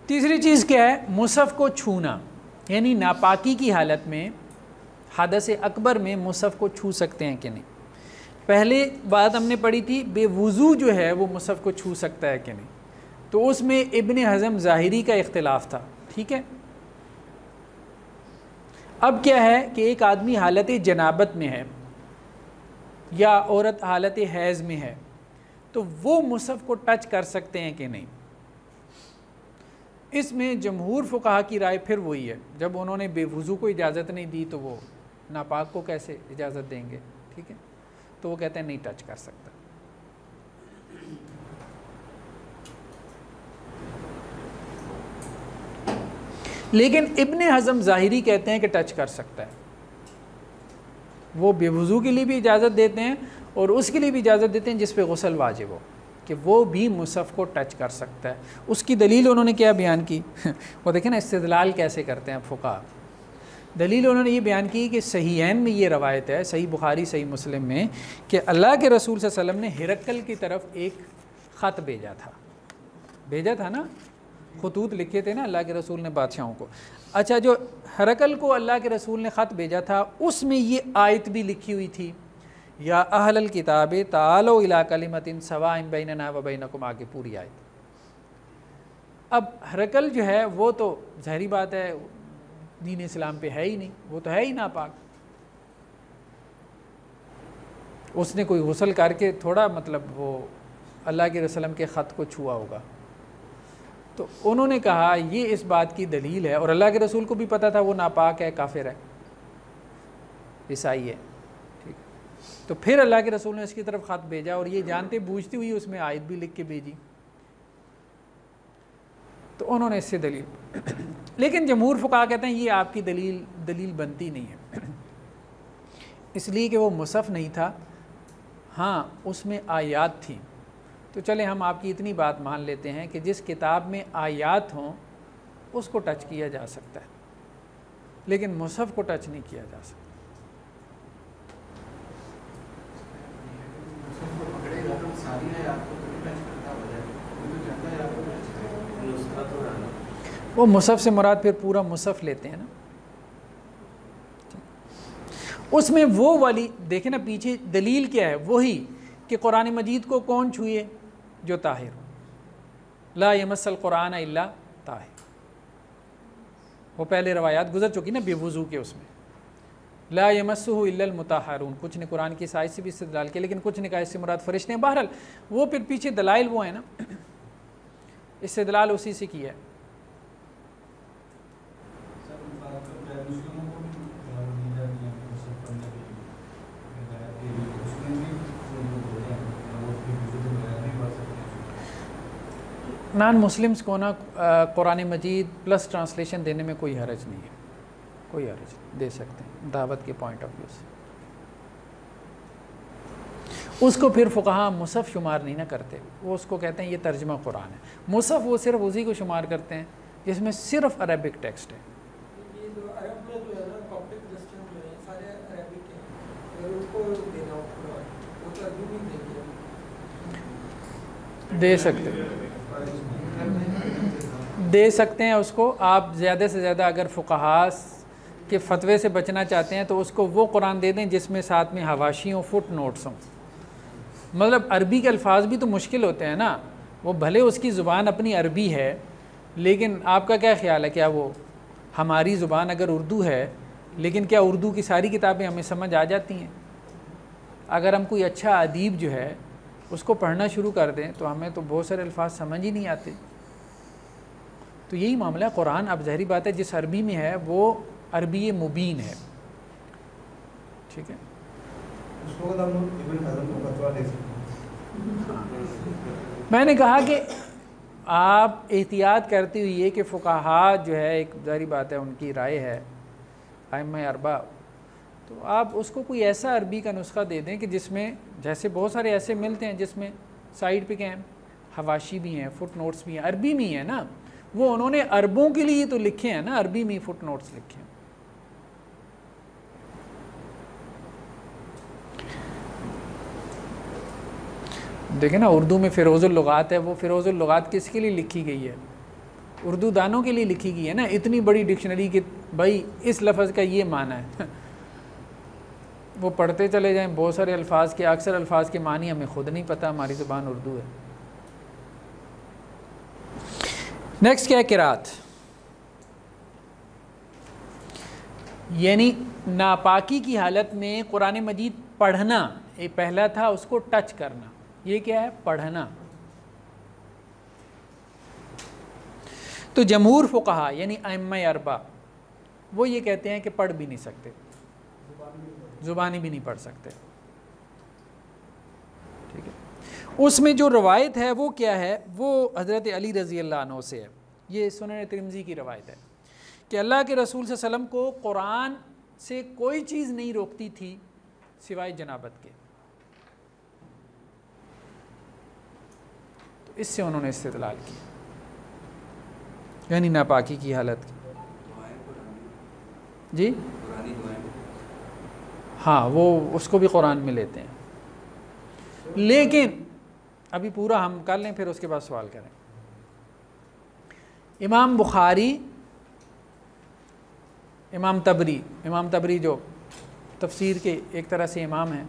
तीसरी चीज़ क्या है, मुसफ़ को छूना, यानी नापाकी की हालत में हदस अकबर में मुसफ़ को छू सकते हैं कि नहीं। पहले बात हमने पढ़ी थी बेवुज़ू जो है वो मुसफ़ को छू सकता है कि नहीं, तो उसमें इब्न हज़म ज़ाहिरी का इख्तिलाफ़ था, ठीक है। अब क्या है कि एक आदमी हालत जनाबत में है या औरत हालत हैज़ में है, तो वो मुसफ़ को टच कर सकते हैं कि नहीं। इसमें जमहूर फ़ुक़हा की राय फिर वही है, जब उन्होंने बेवुज़ू को इजाज़त नहीं दी तो वो नापाक को कैसे इजाज़त देंगे, ठीक है। तो वो कहते हैं नहीं टच कर सकता। लेकिन इब्न हज़म ज़ाहिरी कहते हैं कि टच कर सकता है। वो बेवुज़ू के लिए भी इजाज़त देते हैं और उसके लिए भी इजाज़त देते हैं जिस पे गुस्ल वाजिब हो, कि वो भी मुसफ़ को टच कर सकता है। उसकी दलील उन्होंने क्या बयान की वो देखें ना, इस्तिदलाल कैसे करते हैं फ़ुक़हा। दलील उन्होंने ये बयान की कि सहीहैन में ये रवायत है, सही बुखारी सही मुस्लिम में, कि अल्लाह के रसूल सल्लल्लाहु अलैहि वसल्लम ने हिरक्कल की तरफ एक ख़त भेजा था ना, खतूत लिखे थे ना अल्लाह के रसूल ने बादशाहों को। अच्छा, जो हिरक्कल को अल्लाह के रसूल ने ख़त भेजा था उसमें ये आयत भी लिखी हुई थी, या अहलल किताब तालो इला कलिमतिन सवाइन बैनना व बैनकुम, आगे पूरी आयत। अब हिरक्कल जो है वो तो ज़ाहिरी बात है दीन इस्लाम पे है ही नहीं, वो तो है ही नापाक। उसने कोई गुस्ल करके थोड़ा मतलब वो अल्लाह के रसूल के ख़त को छुआ होगा। तो उन्होंने कहा ये इस बात की दलील है, और अल्लाह के रसूल को भी पता था वो नापाक है, काफिर है, ईसाई है, ठीक। तो फिर अल्लाह के रसूल ने इसकी तरफ ख़त भेजा और ये जानते बूझती हुई उसमें आयत भी लिख के भेजी, तो उन्होंने इससे दलील लेकिन जमहूर फ़ुक़हा कहते हैं ये आपकी दलील बनती नहीं है, इसलिए कि वो मुसफ़ नहीं था, हाँ उसमें आयात थी। तो चले हम आपकी इतनी बात मान लेते हैं कि जिस किताब में आयात हों उसको टच किया जा सकता है, लेकिन मुसफ़ को टच नहीं किया जा सकता। वो मुसफ़ से मुराद फिर पूरा मुसफ़ लेते हैं ना, उसमें वो वाली देखें ना, पीछे दलील क्या है, वही कि कुरान मजीद को कौन छुए, जो ताहिर हो, ला यमस्सल कुरान इल्ला ताहिर। वो पहले रवायात गुजर चुकी ना बेवुज़ू के, उसमें ला यमस्सुहु इल्लल मुताहरून, कुछ ने कुरान की साइज से भी इस्तेदलाल किया, लेकिन कुछ ने कहा इससे मुराद फरिश्ते हैं। बहरहाल वो फिर पीछे दलाइल वो है ना, इस्तेदलाल उसी से किया है। नॉन मुस्लिम्स को ना कुरान मजीद प्लस ट्रांसलेशन देने में कोई हरज नहीं है, कोई हरज नहीं, दे सकते हैं दावत के पॉइंट ऑफ व्यू से। उसको फिर फ़ुक़हा मुसफ़ शुमार नहीं ना करते, वो उसको कहते हैं ये तर्जुमा कुरान है। मुसफ़ वो सिर्फ उसी को शुमार करते हैं जिसमें सिर्फ अरबिक टेक्स्ट है। दे सकते हैं उसको आप ज़्यादा से ज़्यादा। अगर फ़ुक़हा के फ़तवे से बचना चाहते हैं तो उसको वो कुरान दे दें जिसमें साथ में हवाशियों फुट नोट्स हों। मतलब अरबी के अल्फाज भी तो मुश्किल होते हैं ना, वो भले उसकी ज़ुबान अपनी अरबी है, लेकिन आपका क्या ख़्याल है, क्या वो हमारी ज़ुबान अगर उर्दू है, लेकिन क्या उर्दू की सारी किताबें हमें समझ आ जाती हैं? अगर हम कोई अच्छा अदीब जो है उसको पढ़ना शुरू कर दें तो हमें तो बहुत सारे अल्फाज समझ ही नहीं आते। तो यही मामला है, कुरान अब ज़ाहिरी बात है जिस अरबी में है वो अरबी मुबीन है, ठीक है। मैंने कहा कि आप एहतियात करते हुए कि फ़ुक़हा जो है, एक ज़ाहिरी बात है उनकी राय है आइम्मा अरबा, तो आप उसको कोई ऐसा अरबी का नुस्खा दे दें कि जिसमें, जैसे बहुत सारे ऐसे मिलते हैं जिसमें साइड पे क्या हैं, हवाशी भी हैं, फुट नोट्स भी हैं, अरबी में ही है ना, वो उन्होंने अरबों के लिए तो लिखे हैं ना, अरबी में फुट नोट्स लिखे हैं। देखें ना, उर्दू में फ़िरोज़ुल लुगात है, वो फ़िरोज़ुल लुगात किसके लिए लिखी गई है? उर्दू दानों के लिए लिखी गई है ना, इतनी बड़ी डिक्शनरी कि भाई इस लफ्ज़ का ये माना है वो पढ़ते चले जाएं बहुत सारे अल्फाज के, अक्सर अल्फाज के मानी हमें ख़ुद नहीं पता, हमारी ज़ुबान उर्दू है। नेक्स्ट क्या है, किरात, यानी नापाकी की हालत में कुरान मजीद पढ़ना, ये पहला था उसको टच करना, ये क्या है, पढ़ना। तो जमहूर फुक़हा यानी अइम्मा अरबा वो ये कहते हैं कि पढ़ भी नहीं सकते, ज़ुबानी भी नहीं पढ़ सकते, ठीक है। उसमें जो रवायत है वो क्या है, वो हज़रत अली रज़ी अल्लाह अन्हु से है, ये सुनन तिरमिज़ी की रवायत है कि अल्लाह के रसूल सल्लल्लाहु अलैहि वसल्लम को कुरान से कोई चीज़ नहीं रोकती थी सिवाय जनाबत के। तो इससे उन्होंने इस्तिदलाल की, यानी नापाकी की हालत की। जी हाँ, वो उसको भी कुरान में लेते हैं, लेकिन अभी पूरा हम कर लें फिर उसके बाद सवाल करें। इमाम बुखारी, इमाम तबरी जो तफसीर के एक तरह से इमाम हैं,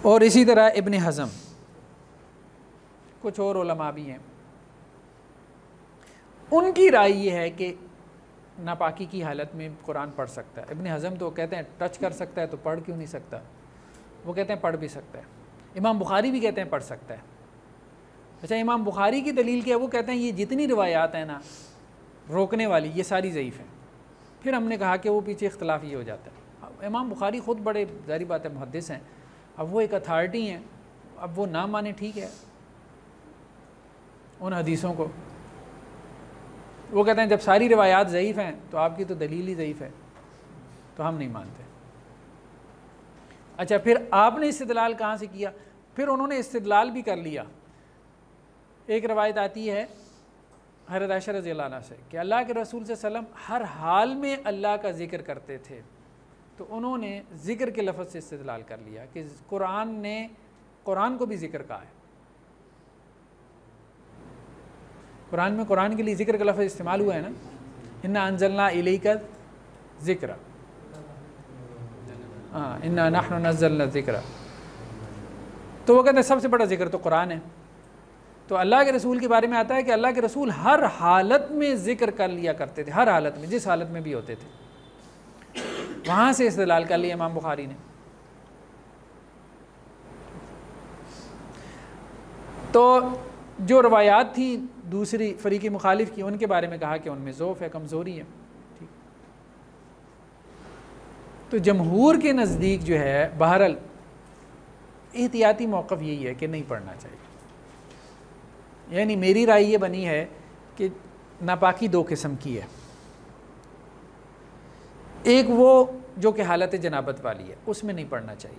और इसी तरह इब्न हज़म, कुछ और उलमा भी हैं, उनकी राय ये है कि नापाकी की हालत में कुरान पढ़ सकता है। इब्न हज़म तो कहते हैं टच कर सकता है, तो पढ़ क्यों नहीं सकता, वो कहते हैं पढ़ भी सकता है। इमाम बुखारी भी कहते हैं पढ़ सकता है। अच्छा, इमाम बुखारी की दलील क्या है, वो कहते हैं ये जितनी रिवायात हैं ना रोकने वाली, ये सारी ज़ईफ़ हैं। फिर हमने कहा कि वो पीछे इख्तलाफ ये हो जाता है। इमाम बुखारी ख़ुद बड़े ज़ाहिर बात है मुहद्दिस हैं, अब वो एक अथॉरिटी हैं, अब वो ना माने ठीक है उन हदीसों को। वो कहते हैं जब सारी रिवायात ज़ईफ़ हैं तो आपकी तो दलील ही ज़ईफ़ है, तो हम नहीं मानते। अच्छा, फिर आपने इस्तिदलाल कहाँ से किया, फिर उन्होंने इस्तिदलाल भी कर लिया। एक रवायत आती है हज़रत आयशा रज़ियल्लाहु अन्हा से कि अल्लाह के रसूल सल्लल्लाहु अलैहि वसल्लम हर हाल में अल्लाह का ज़िक्र करते थे, तो उन्होंने ज़िक्र के लफ्ज़ से इस्तिदलाल कर लिया कि कुरान ने कुरान को भी ज़िक्र कहा है। कुरान में कुरान के लिए ज़िक्र का लफ्ज़ इस्तेमाल हुआ है ना, इन्ना अंज़लना इलैका ज़िक्रा, हाँ, इन्ना नहनु नज़्ज़लना ज़िक्रा। तो वो कहते हैं सबसे बड़ा ज़िक्र तो कुरान है। तो अल्लाह के रसूल के बारे में आता है कि अल्लाह के रसूल हर हालत में ज़िक्र कर लिया करते थे, हर हालत में, जिस हालत में भी होते थे। वहाँ से इस्तिदलाल कर लिया इमाम बुखारी ने। तो जो रवायात थी दूसरी फ़रीक़ मुखालिफ की, उनके बारे में कहा कि उनमें ज़ौफ़ है, कमज़ोरी है, ठीक। तो जमहूर के नज़दीक जो है बहरहाल एहतियाती मौक़िफ़ यही है कि नहीं पढ़ना चाहिए। यानी मेरी राय ये बनी है कि नापाकी दो किस्म की है, एक वो जो कि हालत जनाबत वाली है, उसमें नहीं पढ़ना चाहिए,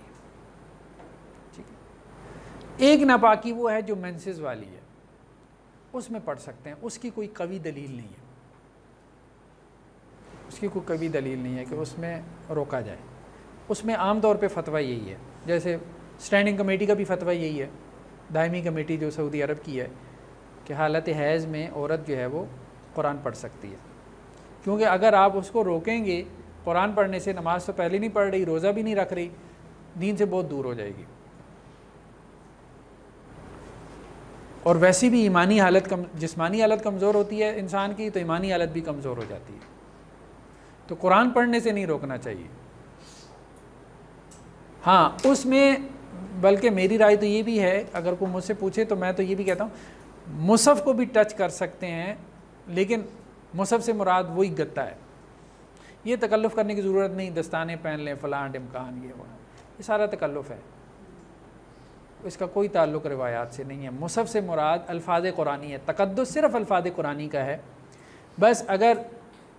ठीक है। एक नापाकी वो है जो मेंसेस वाली है, उसमें पढ़ सकते हैं, उसकी कोई कवी दलील नहीं है, उसकी कोई कवी दलील नहीं है कि उसमें रोका जाए। उसमें आम तौर पे फतवा यही है, जैसे स्टैंडिंग कमेटी का भी फतवा यही है, दायमी कमेटी जो सऊदी अरब की है, कि हालत हैज़ में औरत जो है वो कुरान पढ़ सकती है, क्योंकि अगर आप उसको रोकेंगे कुरान पढ़ने से, नमाज तो पहले नहीं पढ़ रही, रोज़ा भी नहीं रख रही, दीन से बहुत दूर हो जाएगी, और वैसी भी ईमानी हालत जिस्मानी हालत कमज़ोर होती है इंसान की, तो ईमानी हालत भी कमज़ोर हो जाती है। तो कुरान पढ़ने से नहीं रोकना चाहिए। हाँ, उसमें बल्कि मेरी राय तो ये भी है, अगर कोई मुझसे पूछे तो मैं तो ये भी कहता हूँ मुसहफ़ को भी टच कर सकते हैं, लेकिन मुसहफ़ से मुराद वही गत्ता है। ये तकल्लुफ़ करने की ज़रूरत नहीं, दस्ताने पहन लें, फ़लाँ टिमकान, ये सारा तकल्लुफ़ है, इसका कोई ताल्लुक़ रिवायात से नहीं है। मुसहफ़ से मुराद अल्फाज़ कुरानी है, तक़द्दुस सिर्फ़ अल्फाज़ कुरानी का है। बस अगर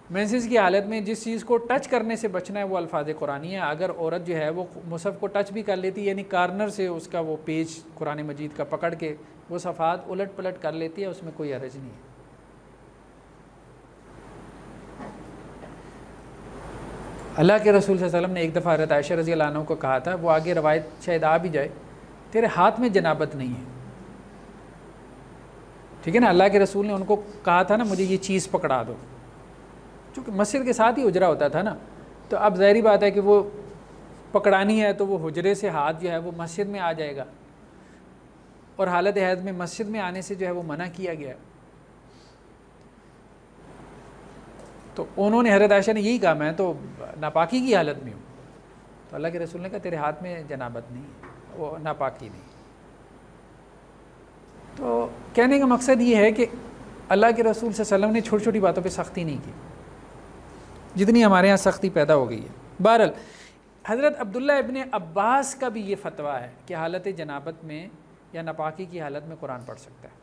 मेंसेस की हालत में जिस चीज़ को टच करने से बचना है वो अल्फाज़ कुरानी है। अगर औरत जो है वो मुसहफ़ को टच भी कर लेती है, यानी कार्नर से उसका वो पेज कुरान मजीद का पकड़ के वो सफ़ात उलट पलट कर लेती है, उसमें कोई हर्ज नहीं है। अल्लाह के रसूल सल्लल्लाहु अलैहि वसल्लम ने एक दफ़ा हज़रत आयशा रज़ियल्लाहु अन्हा को कहा था, वो आगे रवायत शायद आ भी जाए, तेरे हाथ में जनाबत नहीं है, ठीक है ना। अल्लाह के रसूल ने उनको कहा था ना मुझे ये चीज़ पकड़ा दो, क्योंकि मस्जिद के साथ ही हुजरा होता था ना, तो अब ज़ाहिरी बात है कि वो पकड़ानी है तो वो हुजरे से हाथ जो है वो मस्जिद में आ जाएगा, और हालत हैज़ में मस्जिद में आने से जो है वो मना किया गया। तो उन्होंने, हज़रत आयशा ने यही कहा मैं तो नापाकी की हालत में हूँ। तो अल्लाह के रसूल ने कहा तेरे हाथ में जनाबत नहीं, वो नापाकी नहीं। तो कहने का मकसद ये है कि अल्लाह के रसूल सल्लल्लाहु अलैहि वसल्लम ने छोटी छोटी बातों पे सख्ती नहीं की जितनी हमारे यहाँ सख्ती पैदा हो गई है। बहरहाल हज़रत अब्दुल्ला इब्ने अब्बास का भी ये फ़तवा है कि हालत जनाबत में या नापाकी की हालत में कुरान पढ़ सकता है,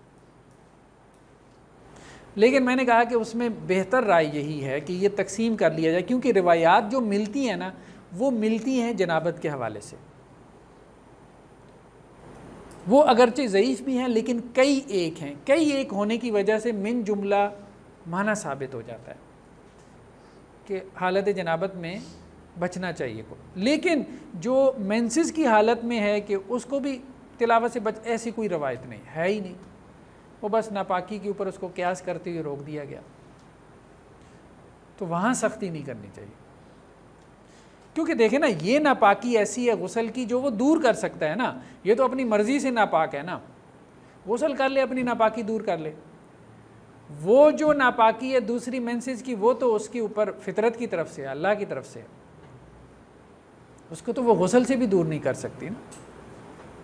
लेकिन मैंने कहा कि उसमें बेहतर राय यही है कि ये तकसीम कर लिया जाए, क्योंकि रिवायात जो मिलती हैं ना वो मिलती हैं जनाबत के हवाले से। वो अगरचे ज़ईफ़ भी हैं लेकिन कई एक हैं, कई एक होने की वजह से मिन जुमला माना साबित हो जाता है कि हालत जनाबत में बचना चाहिए को। लेकिन जो मेंसेस की हालत में है कि उसको भी तिलावत से बच, ऐसी कोई रवायत नहीं है ही नहीं, वो बस नापाकी के ऊपर उसको क्यास करते हुए रोक दिया गया। तो वहाँ सख्ती नहीं करनी चाहिए, क्योंकि देखें ना ये नापाकी ऐसी है गुस्ल की जो वो दूर कर सकता है ना, ये तो अपनी मर्ज़ी से नापाक है ना, गुस्ल कर ले अपनी नापाकी दूर कर ले। वो जो नापाकी है दूसरी मेंसेस की वो तो उसके ऊपर फितरत की तरफ से, अल्लाह की तरफ से, उसको तो वो गुस्ल से भी दूर नहीं कर सकती ना,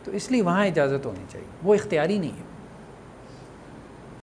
तो इसलिए वहाँ इजाज़त होनी चाहिए, वो इख्तियारी नहीं है।